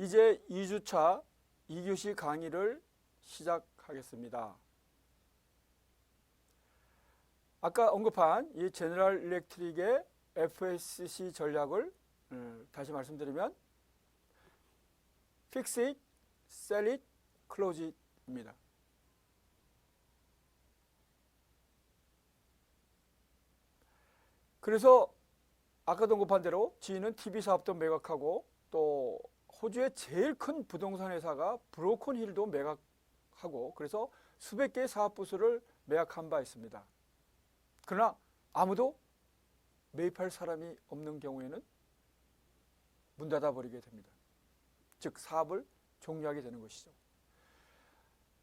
이제 2주차 2교시 강의를 시작하겠습니다. 아까 언급한 이 제너럴 일렉트릭의 FSC 전략을 다시 말씀드리면 Fix it, Sell it, Close it입니다. 그래서 아까도 언급한 대로 지인은 TV 사업도 매각하고 또 호주의 제일 큰 부동산 회사가 브로큰 힐도 매각하고 그래서 수백 개의 사업 부서를 매각한 바 있습니다. 그러나 아무도 매입할 사람이 없는 경우에는 문 닫아버리게 됩니다. 즉 사업을 종료하게 되는 것이죠.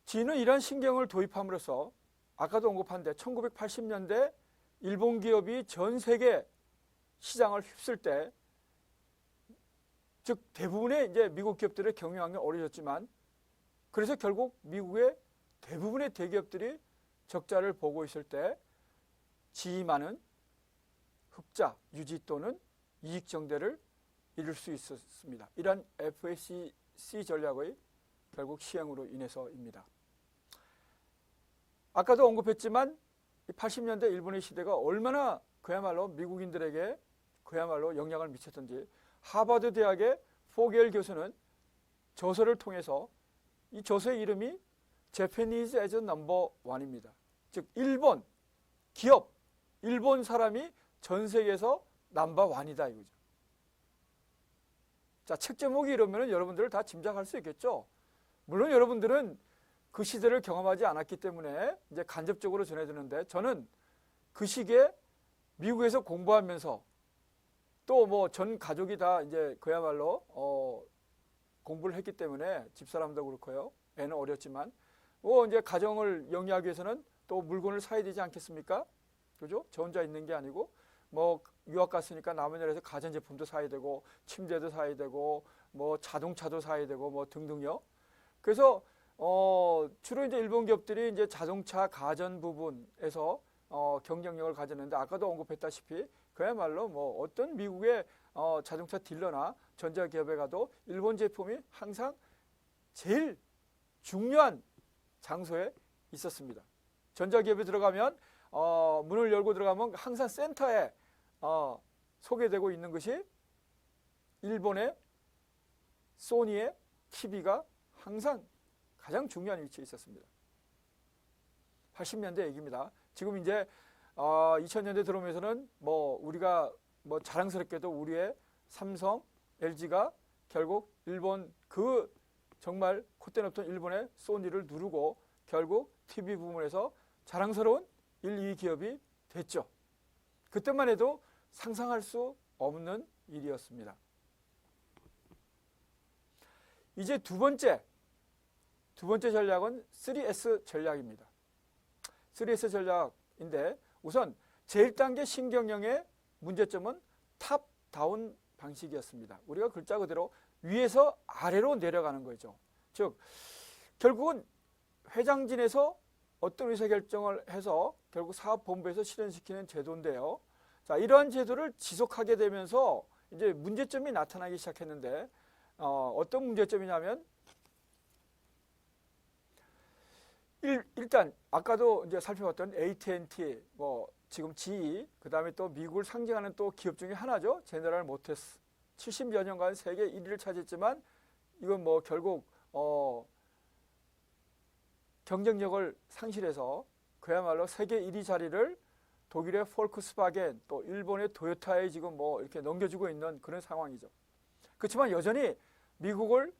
지인은 이러한 신경을 도입함으로써 아까도 언급한 데 1980년대 일본 기업이 전 세계 시장을 휩쓸 때 즉 대부분의 이제 미국 기업들을 경영하기 어려졌지만 그래서 결국 미국의 대부분의 대기업들이 적자를 보고 있을 때 지임하는 흑자 유지 또는 이익 정대를 이룰 수 있었습니다. 이러한 FSC 전략의 결국 시행으로 인해서입니다. 아까도 언급했지만 80년대 일본의 시대가 얼마나 그야말로 미국인들에게 그야말로 영향을 미쳤던지 하버드 대학의 포겔 교수는 저서를 통해서 이 저서의 이름이 Japanese as number one입니다. 즉 일본 기업, 일본 사람이 전 세계에서 넘버 원이다 이거죠. 자, 책 제목이 이러면 여러분들 다 짐작할 수 있겠죠. 물론 여러분들은 그 시대를 경험하지 않았기 때문에 이제 간접적으로 전해드는데 저는 그 시기에 미국에서 공부하면서 또 뭐 전 가족이 다 이제 그야말로 공부를 했기 때문에 집사람도 그렇고요. 애는 어렸지만 이제 가정을 영위하기 위해서는 또 물건을 사야 되지 않겠습니까? 그죠? 저 혼자 있는 게 아니고 뭐 유학 갔으니까 남은 나라에서 가전제품도 사야 되고 침대도 사야 되고 뭐 자동차도 사야 되고 뭐 등등요. 그래서 주로 이제 일본 기업들이 이제 자동차 가전 부분에서 경쟁력을 가졌는데 아까도 언급했다시피 그야말로 뭐 어떤 미국의 자동차 딜러나 전자기업에 가도 일본 제품이 항상 제일 중요한 장소에 있었습니다. 전자기업에 들어가면 문을 열고 들어가면 항상 센터에 소개되고 있는 것이 일본의 소니의 TV가 항상 가장 중요한 위치에 있었습니다. 80년대 얘기입니다. 지금 이제 2000년대 들어오면서는 뭐 우리가 뭐 자랑스럽게도 우리의 삼성, LG가 결국 일본 그 정말 콧대 높던 일본의 소니를 누르고 결국 TV 부문에서 자랑스러운 1, 2위 기업이 됐죠. 그때만 해도 상상할 수 없는 일이었습니다. 이제 두 번째 전략은 3S 전략입니다. 3S 전략인데 우선 제1단계 신경영의 문제점은 탑다운 방식이었습니다. 우리가 글자 그대로 위에서 아래로 내려가는 거죠. 즉 결국은 회장진에서 어떤 의사결정을 해서 결국 사업본부에서 실현시키는 제도인데요. 자, 이러한 제도를 지속하게 되면서 이제 문제점이 나타나기 시작했는데 어떤 문제점이냐면 일단 아까도 이제 살펴봤던 AT&T, 뭐 지금 GE, 그다음에 또 미국을 상징하는 또 기업 중에 하나죠. 제너럴 모터스. 70여 년간 세계 1위를 차지했지만 이건 뭐 결국 경쟁력을 상실해서 그야말로 세계 1위 자리를 독일의 폴크스바겐 또 일본의 토요타에 지금 뭐 이렇게 넘겨주고 있는 그런 상황이죠. 그렇지만 여전히 미국을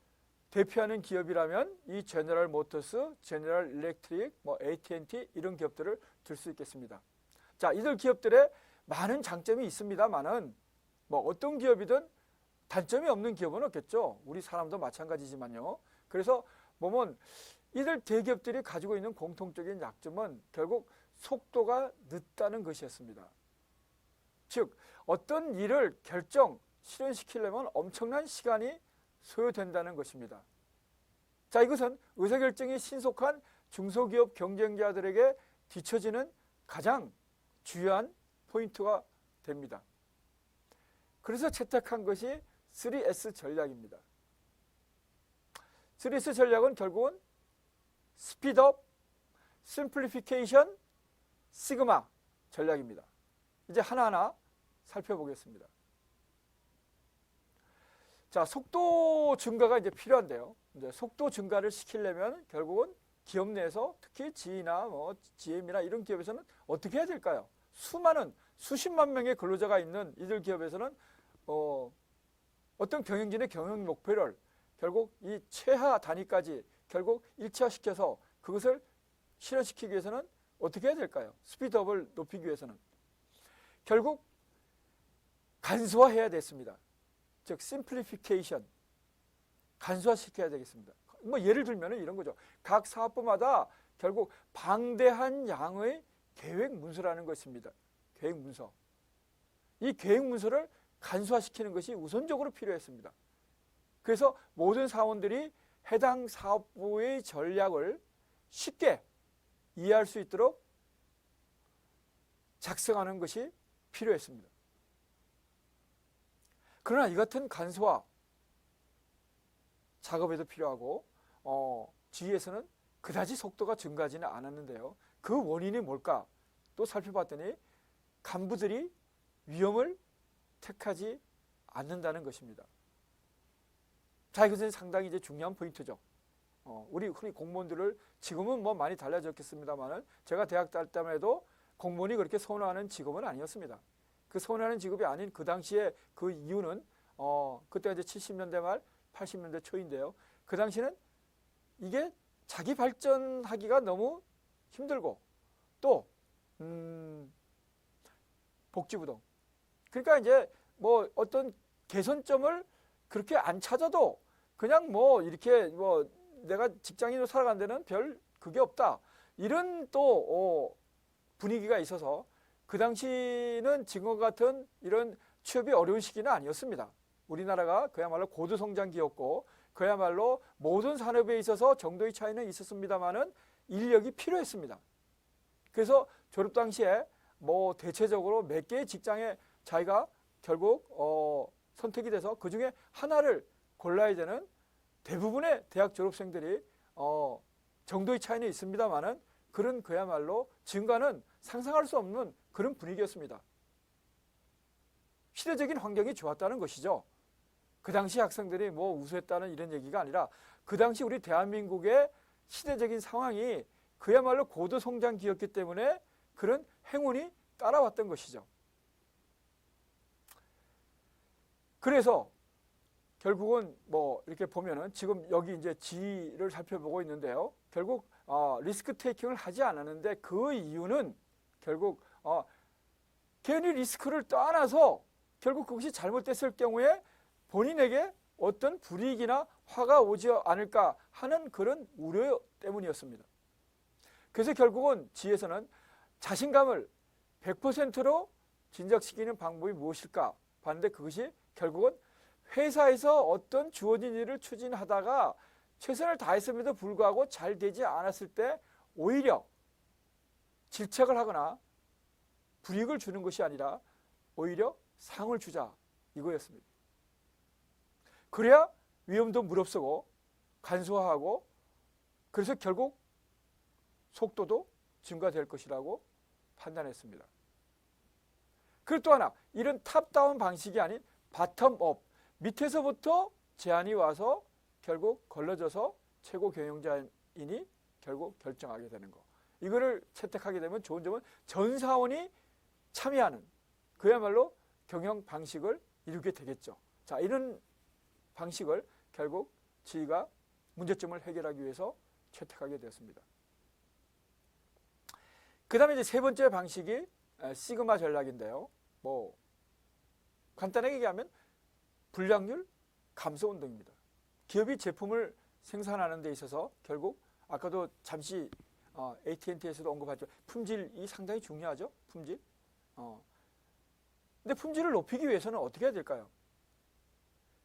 대표하는 기업이라면 이 제너럴 모터스, 제너럴 일렉트릭, 뭐 AT&T 이런 기업들을 들 수 있겠습니다. 자, 이들 기업들의 많은 장점이 있습니다만은 뭐 어떤 기업이든 단점이 없는 기업은 없겠죠. 우리 사람도 마찬가지지만요. 그래서 보면 이들 대기업들이 가지고 있는 공통적인 약점은 결국 속도가 늦다는 것이었습니다. 즉 어떤 일을 실현시키려면 엄청난 시간이 소요된다는 것입니다. 자, 이것은 의사결정이 신속한 중소기업 경쟁자들에게 뒤처지는 가장 주요한 포인트가 됩니다. 그래서 채택한 것이 3S 전략입니다. 3S 전략은 결국은 스피드업, 심플리피케이션, 시그마 전략입니다. 이제 하나하나 살펴보겠습니다. 자, 속도 증가가 이제 필요한데요. 이제 속도 증가를 시키려면 결국은 기업 내에서 특히 G나 GM이나 이런 기업에서는 어떻게 해야 될까요? 수많은 수십만 명의 근로자가 있는 이들 기업에서는 어떤 경영진의 경영 목표를 결국 이 최하 단위까지 결국 일치화시켜서 그것을 실현시키기 위해서는 어떻게 해야 될까요? 스피드업을 높이기 위해서는 결국 간소화해야 됐습니다. 즉 심플리피케이션, 간소화시켜야 되겠습니다. 뭐 예를 들면 이런 거죠. 각 사업부마다 결국 방대한 양의 계획 문서라는 것입니다. 계획 문서. 이 계획 문서를 간소화시키는 것이 우선적으로 필요했습니다. 그래서 모든 사원들이 해당 사업부의 전략을 쉽게 이해할 수 있도록 작성하는 것이 필요했습니다. 그러나 이 같은 간소화 작업에도 필요하고 G에서는 그다지 속도가 증가하지는 않았는데요. 그 원인이 뭘까? 또 살펴봤더니 간부들이 위험을 택하지 않는다는 것입니다. 자, 이것은 상당히 이제 중요한 포인트죠. 우리 흔히 공무원들을 지금은 뭐 많이 달라졌겠습니다만은 제가 대학 다닐 때만 해도 공무원이 그렇게 선호하는 직업은 아니었습니다. 그 선호하는 직업이 아닌 그 당시에 그 이유는 그때가 이제 70년대 말 80년대 초인데요. 그 당시는 이게 자기 발전하기가 너무 힘들고 또 복지부동. 그러니까 이제 뭐 어떤 개선점을 그렇게 안 찾아도 그냥 뭐 이렇게 뭐 내가 직장인으로 살아가는 데는 별 그게 없다. 이런 또 분위기가 있어서 그 당시는 지금과 같은 이런 취업이 어려운 시기는 아니었습니다. 우리나라가 그야말로 고도성장기였고 그야말로 모든 산업에 있어서 정도의 차이는 있었습니다만은 인력이 필요했습니다. 그래서 졸업 당시에 뭐 대체적으로 몇 개의 직장에 자기가 결국 선택이 돼서 그 중에 하나를 골라야 되는 대부분의 대학 졸업생들이 정도의 차이는 있습니다만은 그런 그야말로 지금과는 상상할 수 없는 그런 분위기였습니다. 시대적인 환경이 좋았다는 것이죠. 그 당시 학생들이 뭐 우수했다는 이런 얘기가 아니라 그 당시 우리 대한민국의 시대적인 상황이 그야말로 고도성장기였기 때문에 그런 행운이 따라왔던 것이죠. 그래서 결국은 뭐 이렇게 보면은 지금 여기 이제 G를 살펴보고 있는데요. 결국 리스크 테이킹을 하지 않았는데 그 이유는 결국 괜히 리스크를 떠안아서 결국 그것이 잘못됐을 경우에 본인에게 어떤 불이익이나 화가 오지 않을까 하는 그런 우려 때문이었습니다. 그래서 결국은 G에서는 자신감을 100%로 진작시키는 방법이 무엇일까 봤는데 그것이 결국은 회사에서 어떤 주어진 일을 추진하다가 최선을 다했음에도 불구하고 잘 되지 않았을 때 오히려 질책을 하거나 불이익을 주는 것이 아니라 오히려 상을 주자 이거였습니다. 그래야 위험도 무릅쓰고 간소화하고 그래서 결국 속도도 증가될 것이라고 판단했습니다. 그리고 또 하나 이런 탑다운 방식이 아닌 바텀업 밑에서부터 제안이 와서 결국 걸러져서 최고 경영자인이 결국 결정하게 되는 거. 이거를 채택하게 되면 좋은 점은 전 사원이 참여하는 그야말로 경영 방식을 이루게 되겠죠. 자, 이런 방식을 결국 G가 문제점을 해결하기 위해서 채택하게 되었습니다. 그 다음에 이제 세 번째 방식이 시그마 전략인데요. 뭐 간단하게 얘기하면 불량률 감소 운동입니다. 기업이 제품을 생산하는 데 있어서 결국 아까도 잠시 AT&T에서도 언급하죠. 품질이 상당히 중요하죠. 품질. 근데 품질을 높이기 위해서는 어떻게 해야 될까요?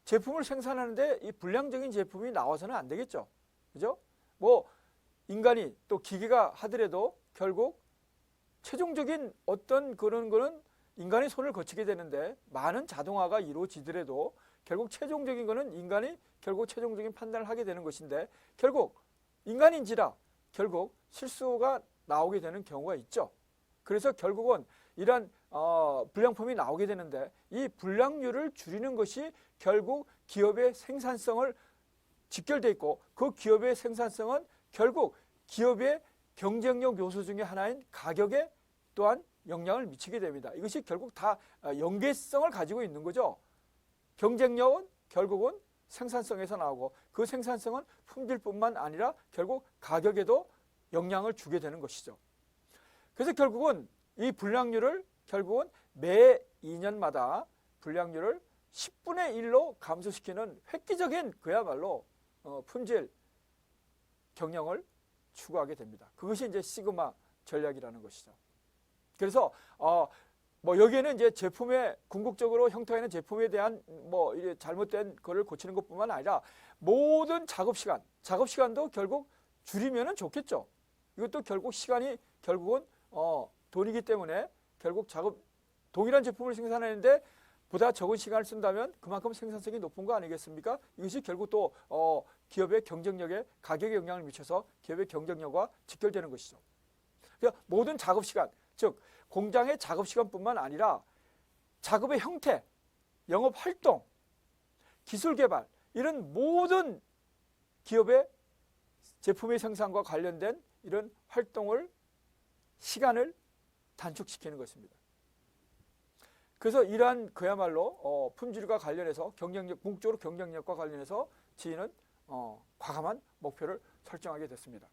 제품을 생산하는데 이 불량적인 제품이 나와서는 안 되겠죠. 그죠? 뭐 인간이 또 기계가 하더라도 결국 최종적인 어떤 그런 거는 인간의 손을 거치게 되는데 많은 자동화가 이루어지더라도 결국 최종적인 거는 인간이 결국 최종적인 판단을 하게 되는 것인데 결국 인간인지라 결국 실수가 나오게 되는 경우가 있죠. 그래서 결국은 이러한 불량품이 나오게 되는데 이 불량률을 줄이는 것이 결국 기업의 생산성을 직결돼 있고 그 기업의 생산성은 결국 기업의 경쟁력 요소 중에 하나인 가격에 또한 영향을 미치게 됩니다. 이것이 결국 다 연계성을 가지고 있는 거죠. 경쟁력은 결국은 생산성에서 나오고 그 생산성은 품질뿐만 아니라 결국 가격에도 영향을 주게 되는 것이죠. 그래서 결국은 이 불량률을 결국은 매 2년마다 불량률을 10분의 1로 감소시키는 획기적인 그야말로 품질 경영을 추구하게 됩니다. 그것이 이제 시그마 전략이라는 것이죠. 그래서 뭐 여기에는 이제 제품의 궁극적으로 형태가 있는 제품에 대한 뭐 잘못된 거를 고치는 것뿐만 아니라 모든 작업 시간도 결국 줄이면은 좋겠죠. 이것도 결국 시간이 결국은 돈이기 때문에 결국 동일한 제품을 생산하는데 보다 적은 시간을 쓴다면 그만큼 생산성이 높은 거 아니겠습니까? 이것이 결국 또 기업의 경쟁력에 가격에 영향을 미쳐서 기업의 경쟁력과 직결되는 것이죠. 그러니까 모든 작업 시간, 즉 공장의 작업 시간뿐만 아니라 작업의 형태, 영업 활동, 기술 개발 이런 모든 기업의 제품의 생산과 관련된 이런 활동을 시간을 단축시키는 것입니다. 그래서 이러한 그야말로 품질과 관련해서 궁극적으로 경쟁력과 관련해서 지인은 과감한 목표를 설정하게 됐습니다.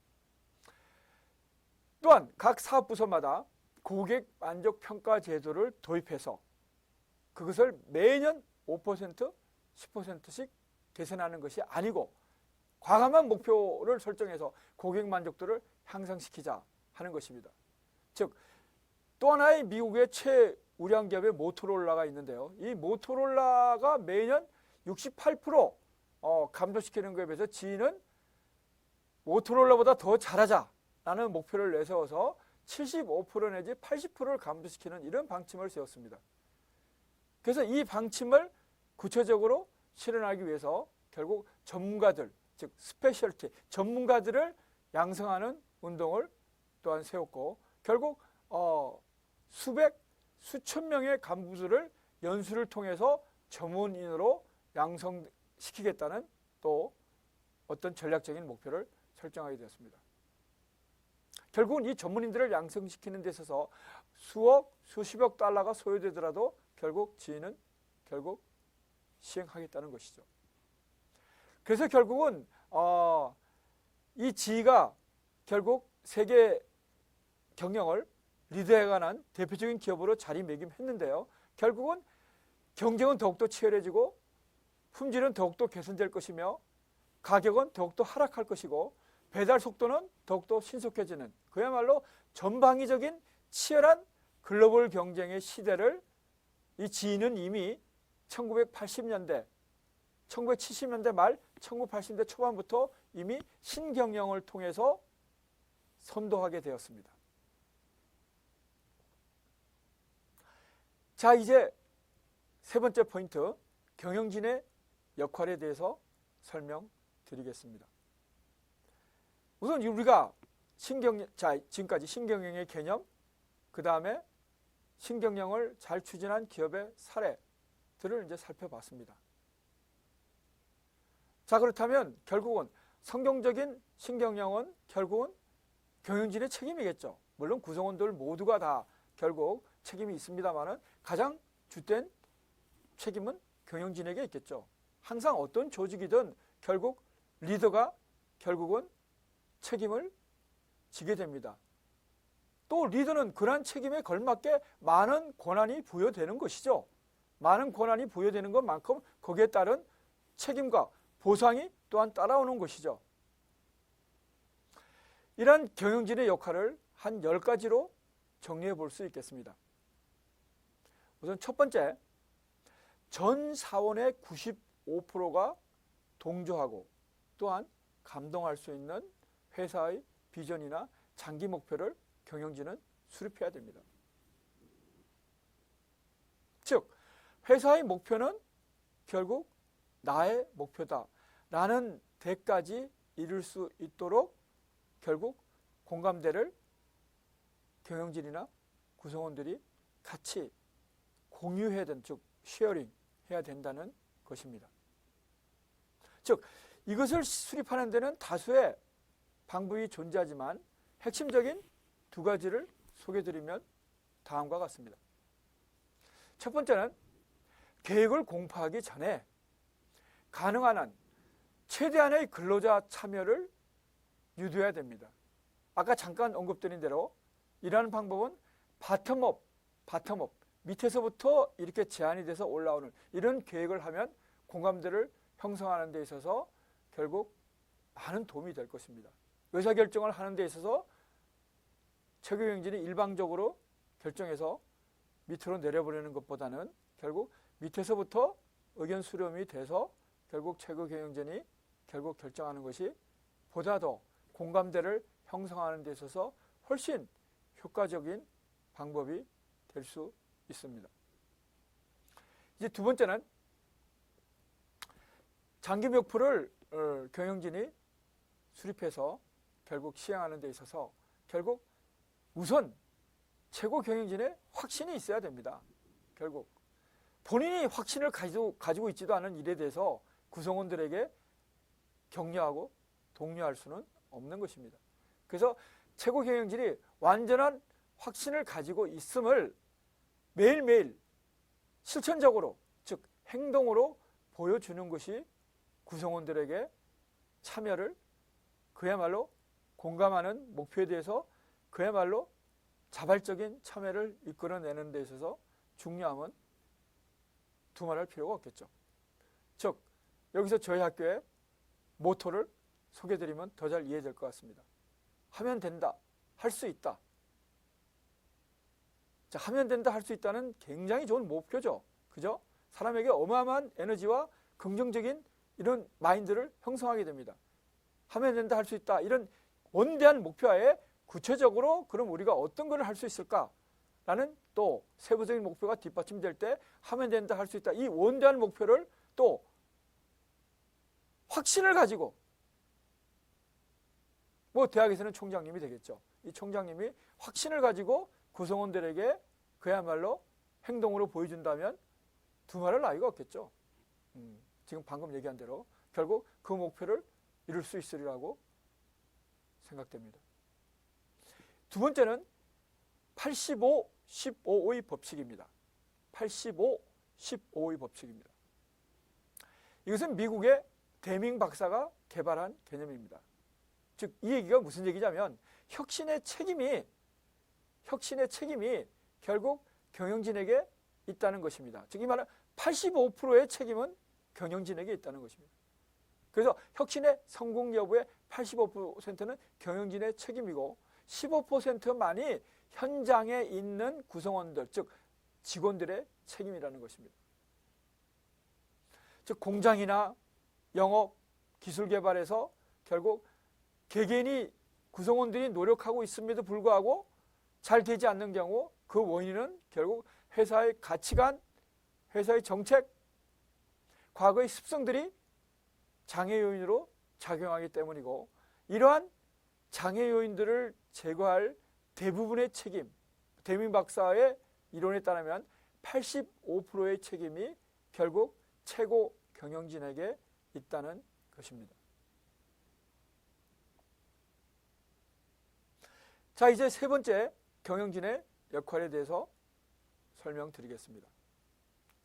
또한 각 사업부서마다 고객 만족 평가 제도를 도입해서 그것을 매년 5%, 10%씩 개선하는 것이 아니고 과감한 목표를 설정해서 고객 만족도를 향상시키자 하는 것입니다. 즉, 또 하나의 미국의 최우량 기업의 모토로라가 있는데요. 이 모토로라가 매년 68% 감소시키는 것에 비해서 지인은 모토로라보다 더 잘하자라는 목표를 내세워서 75% 내지 80%를 감소시키는 이런 방침을 세웠습니다. 그래서 이 방침을 구체적으로 실현하기 위해서 결국 전문가들, 즉 스페셜티, 전문가들을 양성하는 운동을 또한 세웠고 결국 수천 명의 간부들을 연수를 통해서 전문인으로 양성시키겠다는 또 어떤 전략적인 목표를 설정하게 되었습니다. 결국은 이 전문인들을 양성시키는 데 있어서 수억, 수십억 달러가 소요되더라도 결국 지인은 결국 시행하겠다는 것이죠. 그래서 결국은 이 지위가 결국 세계 경영을 리드해가는 대표적인 기업으로 자리매김했는데요. 결국은 경쟁은 더욱더 치열해지고 품질은 더욱더 개선될 것이며 가격은 더욱더 하락할 것이고 배달 속도는 더욱더 신속해지는 그야말로 전방위적인 치열한 글로벌 경쟁의 시대를 이 지인은 이미 1980년대, 1970년대 말, 1980년대 초반부터 이미 신경영을 통해서 선도하게 되었습니다. 자, 이제 세 번째 포인트, 경영진의 역할에 대해서 설명드리겠습니다. 우선 우리가 지금까지 신경영의 개념, 그 다음에 신경영을 잘 추진한 기업의 사례들을 이제 살펴봤습니다. 자, 그렇다면 결국은 성공적인 신경영은 결국은 경영진의 책임이겠죠. 물론 구성원들 모두가 다 결국 책임이 있습니다만은 가장 주된 책임은 경영진에게 있겠죠. 항상 어떤 조직이든 결국 리더가 결국은 책임을 지게 됩니다. 또 리더는 그러한 책임에 걸맞게 많은 권한이 부여되는 것이죠. 많은 권한이 부여되는 것만큼 거기에 따른 책임과 보상이 또한 따라오는 것이죠. 이러한 경영진의 역할을 한 10가지로 정리해 볼 수 있겠습니다. 우선 첫 번째, 전 사원의 95%가 동조하고 또한 감동할 수 있는 회사의 비전이나 장기 목표를 경영진은 수립해야 됩니다. 즉, 회사의 목표는 결국 나의 목표다라는 데까지 이룰 수 있도록 결국 공감대를 경영진이나 구성원들이 같이 공유해야 된다. 즉 쉐어링 해야 된다는 것입니다. 즉 이것을 수립하는 데는 다수의 방법이 존재하지만 핵심적인 두 가지를 소개해드리면 다음과 같습니다. 첫 번째는 계획을 공포하기 전에 가능한 한 최대한의 근로자 참여를 유도해야 됩니다. 아까 잠깐 언급드린 대로 이러한 방법은 바텀업, 밑에서부터 이렇게 제안이 돼서 올라오는 이런 계획을 하면 공감대를 형성하는 데 있어서 결국 많은 도움이 될 것입니다. 의사결정을 하는 데 있어서 최고경영진이 일방적으로 결정해서 밑으로 내려보내는 것보다는 결국 밑에서부터 의견 수렴이 돼서 결국 최고경영진이 결국 결정하는 것이 보다 더 공감대를 형성하는 데 있어서 훨씬 효과적인 방법이 될 수 있습니다. 이제 두 번째는 장기 목표를 경영진이 수립해서 결국 시행하는 데 있어서 결국 우선 최고 경영진의 확신이 있어야 됩니다. 결국 본인이 확신을 가지고 있지도 않은 일에 대해서 구성원들에게 격려하고 독려할 수는 없는 것입니다. 그래서 최고 경영진이 완전한 확신을 가지고 있음을 매일매일 실천적으로, 즉 행동으로 보여주는 것이 구성원들에게 참여를, 그야말로 공감하는 목표에 대해서 그야말로 자발적인 참여를 이끌어내는 데 있어서 중요함은 두말할 필요가 없겠죠. 즉 여기서 저희 학교의 모토를 소개해드리면 더 잘 이해될 것 같습니다. 하면 된다, 할 수 있다. 자, 하면 된다, 할 수 있다는 굉장히 좋은 목표죠. 그죠? 사람에게 어마어마한 에너지와 긍정적인 이런 마인드를 형성하게 됩니다. 하면 된다, 할 수 있다. 이런 원대한 목표하에 구체적으로 그럼 우리가 어떤 걸 할 수 있을까라는 또 세부적인 목표가 뒷받침될 때 하면 된다, 할 수 있다. 이 원대한 목표를 또 확신을 가지고, 뭐 대학에서는 총장님이 되겠죠. 이 총장님이 확신을 가지고 구성원들에게 그야말로 행동으로 보여준다면 두말할 나위가 없겠죠. 지금 방금 얘기한 대로 결국 그 목표를 이룰 수 있으리라고 생각됩니다. 두 번째는 85-15의 법칙입니다. 85-15의 법칙입니다. 이것은 미국의 데밍 박사가 개발한 개념입니다. 즉 이 얘기가 무슨 얘기냐면 혁신의 책임이 결국 경영진에게 있다는 것입니다. 즉 이 말은 85%의 책임은 경영진에게 있다는 것입니다. 그래서 혁신의 성공 여부의 85%는 경영진의 책임이고 15%만이 현장에 있는 구성원들, 즉 직원들의 책임이라는 것입니다. 즉 공장이나 영업, 기술 개발에서 결국 개개인이 구성원들이 노력하고 있음에도 불구하고 잘 되지 않는 경우 그 원인은 결국 회사의 가치관, 회사의 정책, 과거의 습성들이 장애 요인으로 작용하기 때문이고 이러한 장애 요인들을 제거할 대부분의 책임, 데밍 박사의 이론에 따르면 85%의 책임이 결국 최고 경영진에게 있다는 것입니다. 자, 이제 세 번째 경영진의 역할에 대해서 설명드리겠습니다.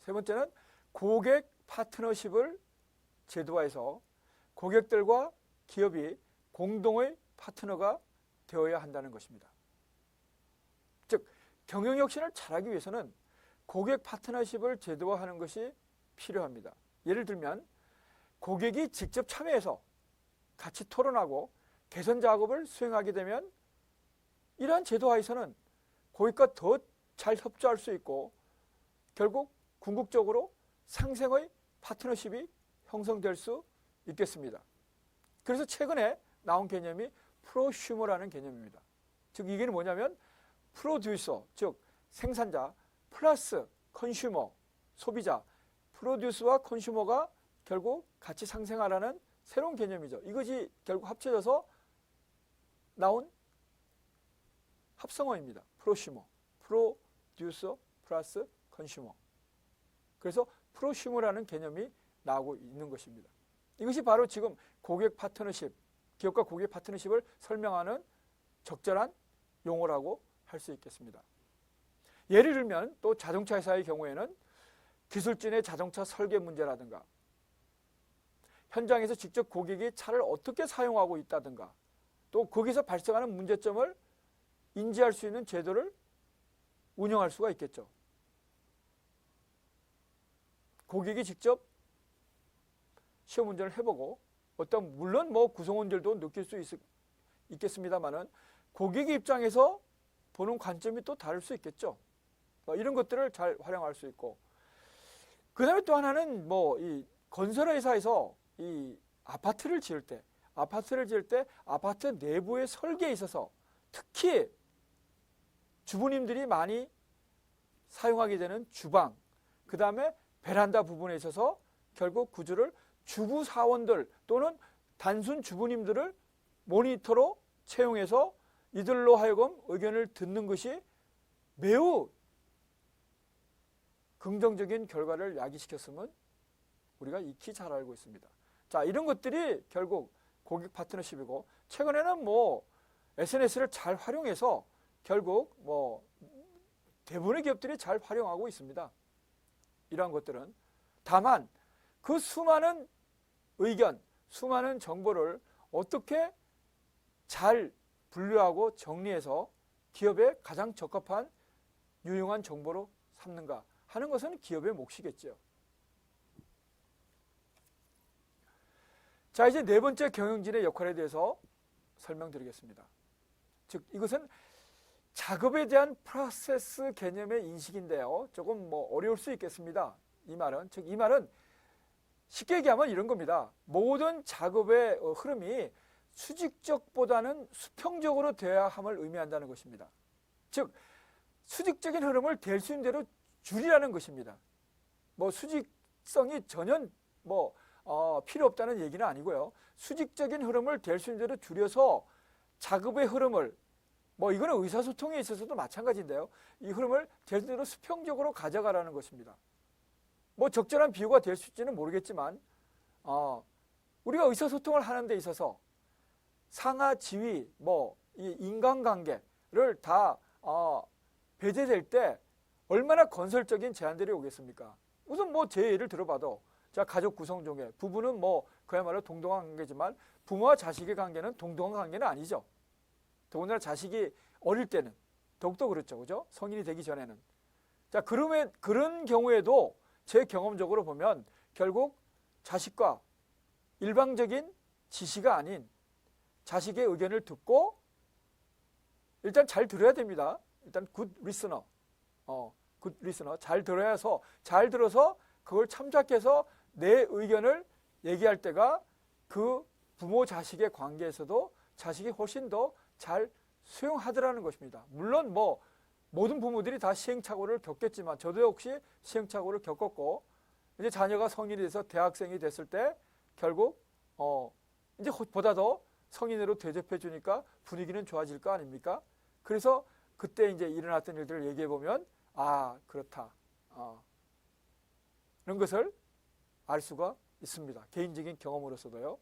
세 번째는 고객 파트너십을 제도화해서 고객들과 기업이 공동의 파트너가 되어야 한다는 것입니다. 즉 경영혁신을 잘하기 위해서는 고객 파트너십을 제도화하는 것이 필요합니다. 예를 들면 고객이 직접 참여해서 같이 토론하고 개선 작업을 수행하게 되면 이러한 제도화에서는 고객과 더 잘 협조할 수 있고 결국 궁극적으로 상생의 파트너십이 형성될 수 있겠습니다. 그래서 최근에 나온 개념이 프로슈머라는 개념입니다. 즉 이게 뭐냐면 프로듀서, 즉 생산자 플러스 컨슈머, 소비자, 프로듀스와 컨슈머가 결국 같이 상생하라는 새로운 개념이죠. 이것이 결국 합쳐져서 나온 합성어입니다. 프로슈머, 프로듀서 플러스 컨슈머. 그래서 프로슈머라는 개념이 나오고 있는 것입니다. 이것이 바로 지금 고객 파트너십, 기업과 고객 파트너십을 설명하는 적절한 용어라고 할 수 있겠습니다. 예를 들면 또 자동차 회사의 경우에는 기술진의 자동차 설계 문제라든가 현장에서 직접 고객이 차를 어떻게 사용하고 있다든가 또 거기서 발생하는 문제점을 인지할 수 있는 제도를 운영할 수가 있겠죠. 고객이 직접 시험 운전을 해보고 어떤 물론 뭐 구성원들도 느낄 수 있겠습니다만은 고객의 입장에서 보는 관점이 또 다를 수 있겠죠. 이런 것들을 잘 활용할 수 있고 그 다음에 또 하나는 뭐 이 건설회사에서 이 아파트를 지을 때 아파트 내부의 설계에 있어서 특히 주부님들이 많이 사용하게 되는 주방, 그 다음에 베란다 부분에 있어서 결국 구조를 주부 사원들 또는 단순 주부님들을 모니터로 채용해서 이들로 하여금 의견을 듣는 것이 매우 긍정적인 결과를 야기시켰음은 우리가 익히 잘 알고 있습니다. 자, 이런 것들이 결국 고객 파트너십이고 최근에는 뭐 SNS를 잘 활용해서 결국 뭐 대부분의 기업들이 잘 활용하고 있습니다. 이러한 것들은 다만 그 수많은 의견, 수많은 정보를 어떻게 잘 분류하고 정리해서 기업에 가장 적합한 유용한 정보로 삼는가 하는 것은 기업의 몫이겠죠. 자, 이제 네 번째 경영진의 역할에 대해서 설명드리겠습니다. 즉 이것은 작업에 대한 프로세스 개념의 인식인데요. 조금 뭐 어려울 수 있겠습니다. 이 말은 쉽게 얘기하면 이런 겁니다. 모든 작업의 흐름이 수직적보다는 수평적으로 되어야 함을 의미한다는 것입니다. 즉 수직적인 흐름을 될 수 있는 대로 줄이라는 것입니다. 뭐 수직성이 전혀 뭐 필요 없다는 얘기는 아니고요. 수직적인 흐름을 될 수 있는 대로 줄여서 작업의 흐름을 뭐 이거는 의사소통에 있어서도 마찬가지인데요. 이 흐름을 될 수 있는 대로 수평적으로 가져가라는 것입니다. 뭐 적절한 비유가 될 수 있지는 모르겠지만 우리가 의사소통을 하는 데 있어서 상하 지위 뭐 이 인간관계를 다 배제될 때 얼마나 건설적인 제안들이 오겠습니까? 우선 뭐 제 예를 들어봐도 자, 가족 구성 중에 부부는 뭐 그야말로 동등한 관계지만 부모와 자식의 관계는 동등한 관계는 아니죠. 더군다나 자식이 어릴 때는 더욱더 그렇죠. 그죠? 성인이 되기 전에는. 자, 그런 경우에도 제 경험적으로 보면 결국 자식과 일방적인 지시가 아닌 자식의 의견을 듣고 일단 잘 들어야 됩니다. 일단 굿 리스너. 굿 리스너. 잘 들어서 그걸 참작해서 내 의견을 얘기할 때가 그 부모 자식의 관계에서도 자식이 훨씬 더 잘 수용하더라는 것입니다. 물론 뭐 모든 부모들이 다 시행착오를 겪겠지만 저도 역시 시행착오를 겪었고 이제 자녀가 성인이 돼서 대학생이 됐을 때 결국 이제 보다 더 성인으로 대접해 주니까 분위기는 좋아질 거 아닙니까? 그래서 그때 이제 일어났던 일들을 얘기해 보면 그렇다. 이런 것을 알 수가 있습니다. 개인적인 경험으로서도요.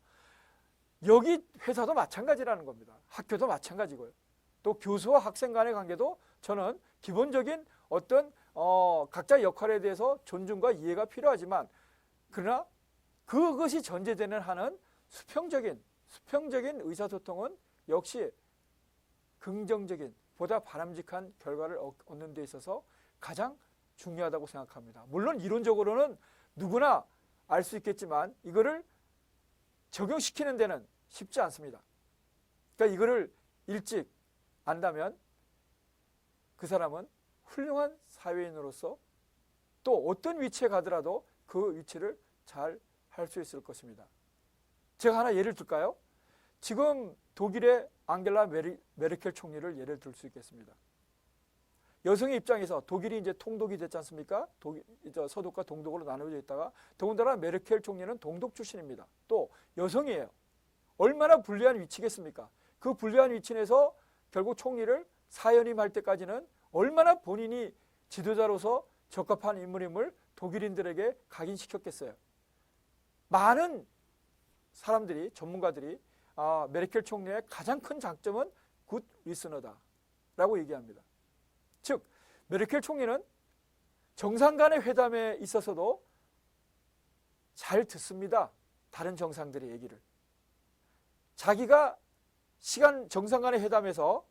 여기 회사도 마찬가지라는 겁니다. 학교도 마찬가지고요. 또 교수와 학생 간의 관계도 저는 기본적인 어떤 각자의 역할에 대해서 존중과 이해가 필요하지만 그러나 그것이 전제되는 한은 수평적인 의사소통은 역시 긍정적인 보다 바람직한 결과를 얻는 데 있어서 가장 중요하다고 생각합니다. 물론 이론적으로는 누구나 알 수 있겠지만 이거를 적용시키는 데는 쉽지 않습니다. 그러니까 이거를 일찍 안다면 그 사람은 훌륭한 사회인으로서 또 어떤 위치에 가더라도 그 위치를 잘 할 수 있을 것입니다. 제가 하나 예를 들까요? 지금 독일의 앙겔라 메르켈 총리를 예를 들 수 있겠습니다. 여성의 입장에서 독일이 이제 통독이 됐지 않습니까? 서독과 동독으로 나누어져 있다가 더군다나 메르켈 총리는 동독 출신입니다. 또 여성이에요. 얼마나 불리한 위치겠습니까? 그 불리한 위치에서 결국 총리를 사연임할 때까지는 얼마나 본인이 지도자로서 적합한 인물임을 독일인들에게 각인시켰겠어요. 많은 사람들이, 전문가들이 메르켈 총리의 가장 큰 장점은 굿 리스너다 라고 얘기합니다. 즉 메르켈 총리는 정상 간의 회담에 있어서도 잘 듣습니다. 다른 정상들의 얘기를. 자기가 정상 간의 회담에서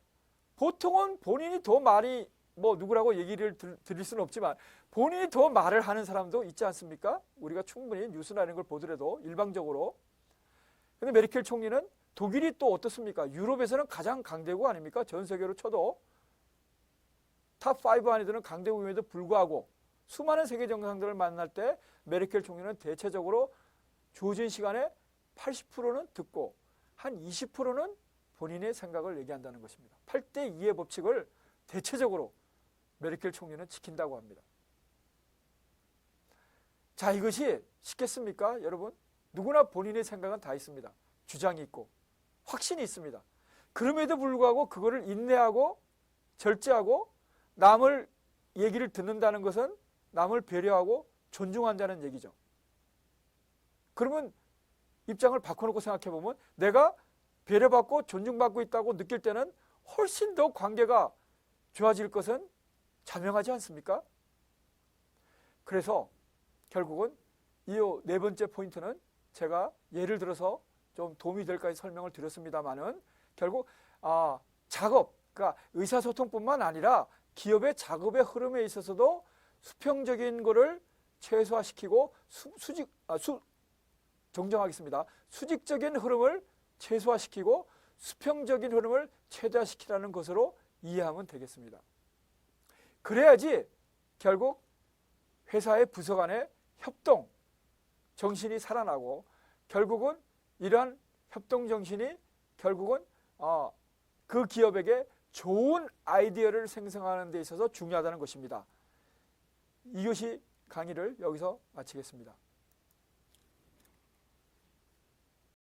보통은 본인이 더 많이 누구라고 얘기를 드릴 수는 없지만 본인이 더 말을 하는 사람도 있지 않습니까? 우리가 충분히 뉴스나 이런 걸 보더라도 일방적으로. 근데 메르켈 총리는 독일이 또 어떻습니까? 유럽에서는 가장 강대국 아닙니까? 전 세계로 쳐도 탑5 안에 드는 강대국임에도 불구하고 수많은 세계 정상들을 만날 때 메르켈 총리는 대체적으로 주어진 시간에 80%는 듣고 한 20%는 본인의 생각을 얘기한다는 것입니다. 8대2의 법칙을 대체적으로 메르켈 총리는 지킨다고 합니다. 자, 이것이 쉽겠습니까, 여러분? 누구나 본인의 생각은 다 있습니다. 주장이 있고 확신이 있습니다. 그럼에도 불구하고 그거를 인내하고 절제하고 남을 얘기를 듣는다는 것은 남을 배려하고 존중한다는 얘기죠. 그러면 입장을 바꿔놓고 생각해보면 내가 배려받고 존중받고 있다고 느낄 때는 훨씬 더 관계가 좋아질 것은 자명하지 않습니까? 그래서 결국은 이 네 번째 포인트는 제가 예를 들어서 좀 도움이 될까 설명을 드렸습니다만은 결국 작업, 그러니까 의사소통뿐만 아니라 기업의 작업의 흐름에 있어서도 수평적인 거를 최소화시키고 정정하겠습니다. 수직적인 흐름을 최소화시키고 수평적인 흐름을 최대화시키라는 것으로 이해하면 되겠습니다. 그래야지 결국 회사의 부서 간의 협동 정신이 살아나고 결국은 이러한 협동 정신이 결국은 그 기업에게 좋은 아이디어를 생성하는 데 있어서 중요하다는 것입니다. 이것이 강의를 여기서 마치겠습니다.